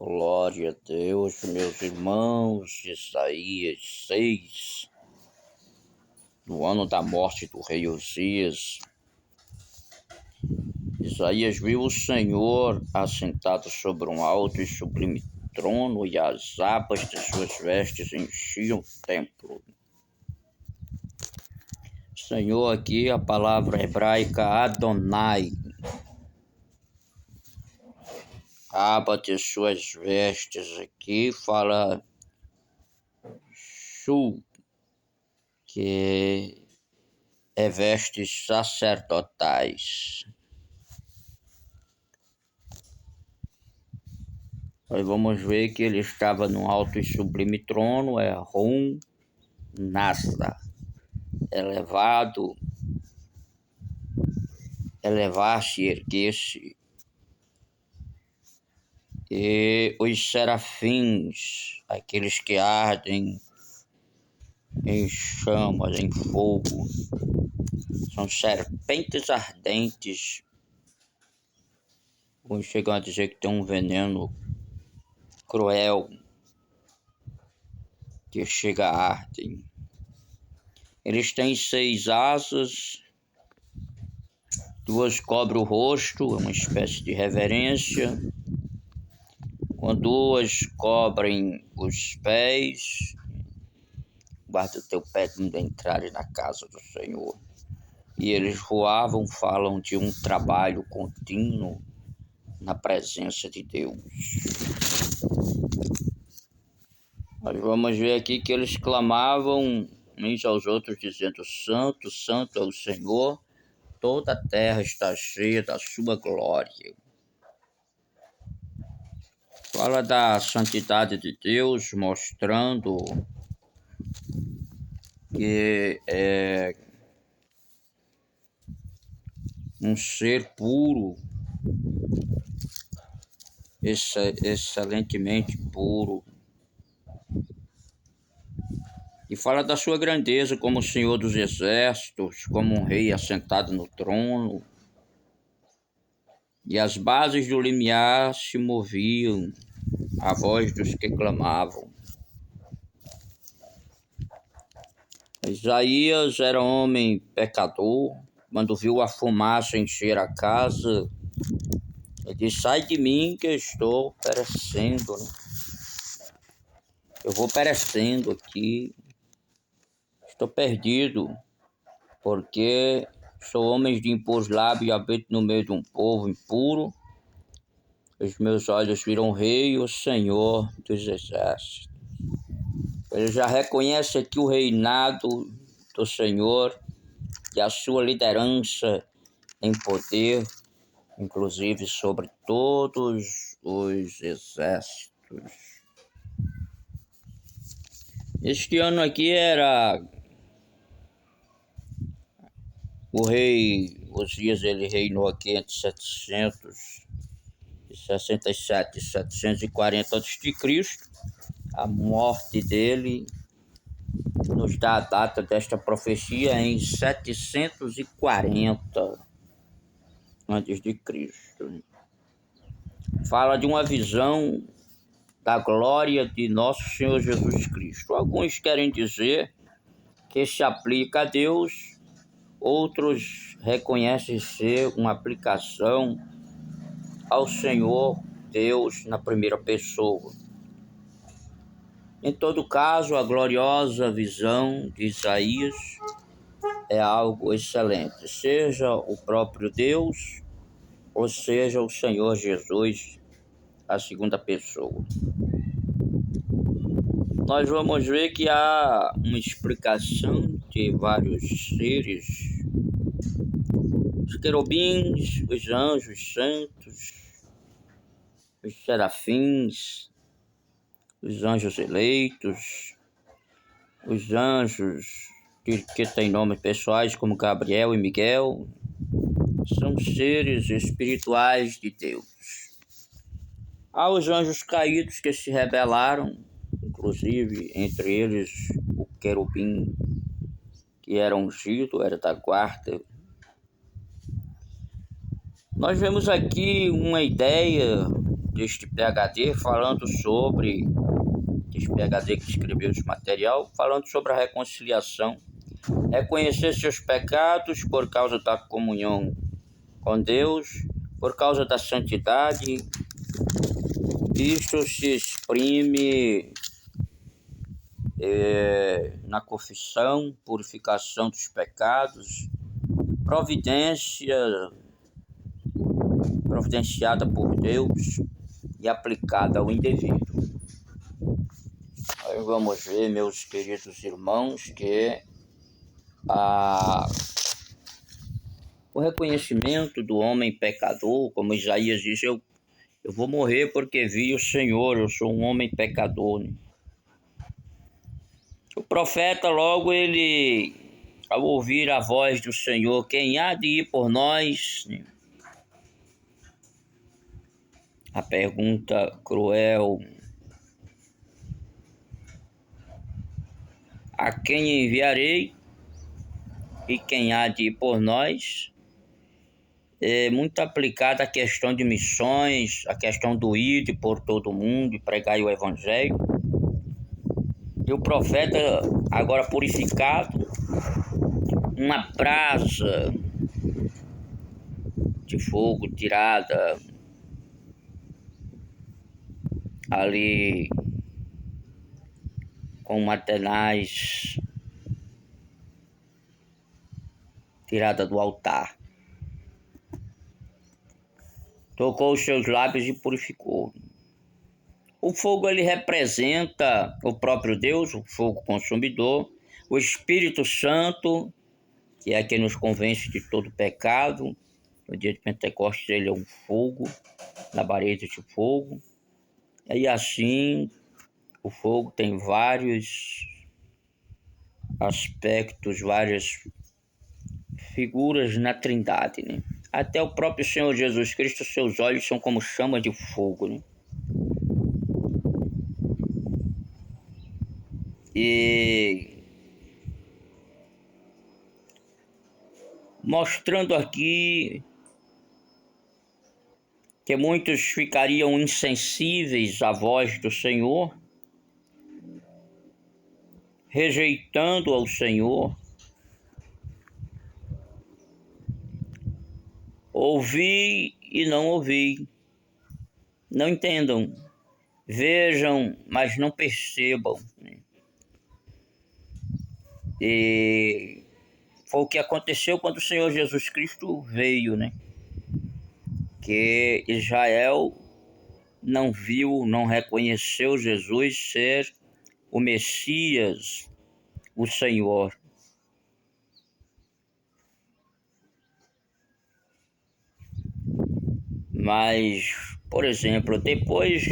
Glória a Deus, meus irmãos. Isaías 6, no ano da morte do rei Uzias. Isaías viu o Senhor assentado sobre um alto e sublime trono, e as abas de suas vestes enchiam o templo. Senhor, aqui a palavra hebraica Adonai. A aba de suas vestes aqui fala Shu, que é vestes sacerdotais. Nós vamos ver que ele estava num alto e sublime trono, Rum Nassa, elevado, elevar-se, erguer-se. E os serafins, aqueles que ardem em chamas, em fogo, são serpentes ardentes. Uns chegam a dizer que tem um veneno cruel que chega a ardem. Eles têm 6 asas, 2 cobrem o rosto, é uma espécie de reverência, com 2 cobrem os pés. Guarda o teu pé quando entrares na casa do Senhor. E eles voavam, falam de um trabalho contínuo na presença de Deus. Nós vamos ver aqui que eles clamavam uns aos outros, dizendo: Santo, Santo é o Senhor, toda a terra está cheia da sua glória. Fala da santidade de Deus, mostrando que é um ser puro, excelentemente puro. E fala da sua grandeza como o Senhor dos exércitos, como um rei assentado no trono. E as bases do limiar se moviam à voz dos que clamavam. Isaías era homem pecador. Quando viu a fumaça encher a casa, ele disse: sai de mim que eu estou perecendo. Eu vou perecendo aqui. Estou perdido, porque sou homem de impor lábios e habito no meio de um povo impuro. Os meus olhos viram o Rei, o Senhor dos Exércitos. Ele já reconhece aqui o reinado do Senhor e a sua liderança em poder, inclusive sobre todos os exércitos. Este ano aqui era o rei Uzias. Ele reinou aqui entre 767 e 740 a.C. A morte dele nos dá a data desta profecia em 740 a.C. Fala de uma visão da glória de nosso Senhor Jesus Cristo. Alguns querem dizer que se aplica a Deus, outros reconhecem ser uma aplicação ao Senhor Deus na primeira pessoa. Em todo caso, a gloriosa visão de Isaías é algo excelente, seja o próprio Deus ou seja o Senhor Jesus, a segunda pessoa. Nós vamos ver que há uma explicação de vários seres: os querubins, os anjos santos, os serafins, os anjos eleitos, os anjos que têm nomes pessoais como Gabriel e Miguel, são seres espirituais de Deus. Há os anjos caídos que se rebelaram, inclusive entre eles o querubim, que era ungido, era da guarda. Nós vemos aqui uma ideia deste PhD falando sobre, deste PhD que escreveu esse material, falando sobre a reconciliação. Reconhecer seus pecados por causa da comunhão com Deus, por causa da santidade. Isto se exprime na confissão, purificação dos pecados, providenciada por Deus e aplicada ao indivíduo. Aí vamos ver, meus queridos irmãos, que o reconhecimento do homem pecador, como Isaías diz, eu vou morrer porque vi o Senhor, eu sou um homem pecador, né? O profeta logo ele, ao ouvir a voz do Senhor, quem há de ir por nós? Né? A pergunta cruel, a quem enviarei e quem há de ir por nós? É muito aplicada a questão de missões, a questão do ir por todo mundo e pregar o evangelho. E o profeta, agora purificado, uma brasa de fogo tirada ali com uma tenaz tirada do altar. Tocou os seus lábios e purificou. O fogo ele representa o próprio Deus, o fogo consumidor, o Espírito Santo, que é quem nos convence de todo pecado. No dia de Pentecostes ele é um fogo, labareda de fogo. E assim, o fogo tem vários aspectos, várias figuras na Trindade, né? Até o próprio Senhor Jesus Cristo, seus olhos são como chama de fogo, né? E mostrando aqui que muitos ficariam insensíveis à voz do Senhor, rejeitando ao Senhor. Ouvi e não ouvi, não entendam, vejam, mas não percebam, né? E foi o que aconteceu quando o Senhor Jesus Cristo veio, né? Que Israel não viu, não reconheceu Jesus ser o Messias, o Senhor. Mas, por exemplo, depois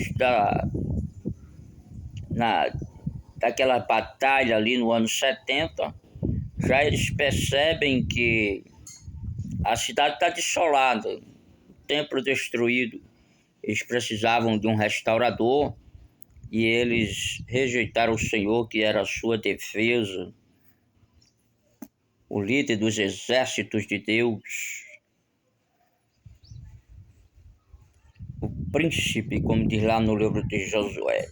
daquela batalha ali no ano 70, já eles percebem que a cidade está desolada, o templo destruído. Eles precisavam de um restaurador e eles rejeitaram o Senhor, que era a sua defesa, o líder dos exércitos de Deus, o príncipe, como diz lá no livro de Josué.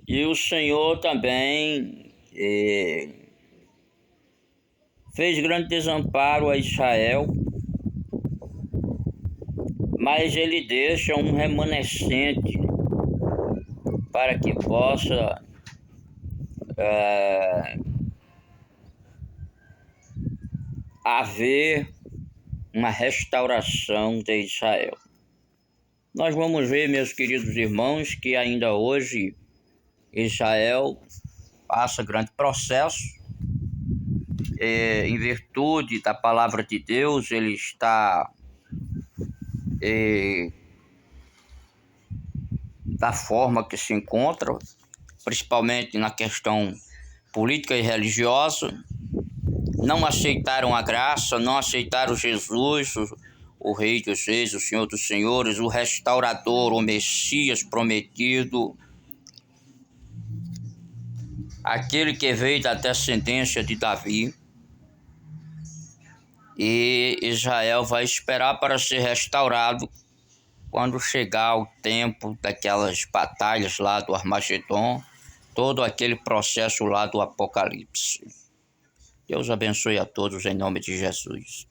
E o Senhor também fez grande desamparo a Israel, mas ele deixa um remanescente para que possa haver uma restauração de Israel. Nós vamos ver, meus queridos irmãos, que ainda hoje Israel passa grande processo. Em virtude da palavra de Deus, ele está da forma que se encontra, principalmente na questão política e religiosa. Não aceitaram a graça, não aceitaram Jesus, o Rei dos Reis, o Senhor dos Senhores, o restaurador, o Messias prometido, aquele que veio da descendência de Davi. e Israel vai esperar para ser restaurado quando chegar o tempo daquelas batalhas lá do Armagedon, todo aquele processo lá do Apocalipse. Deus abençoe a todos em nome de Jesus.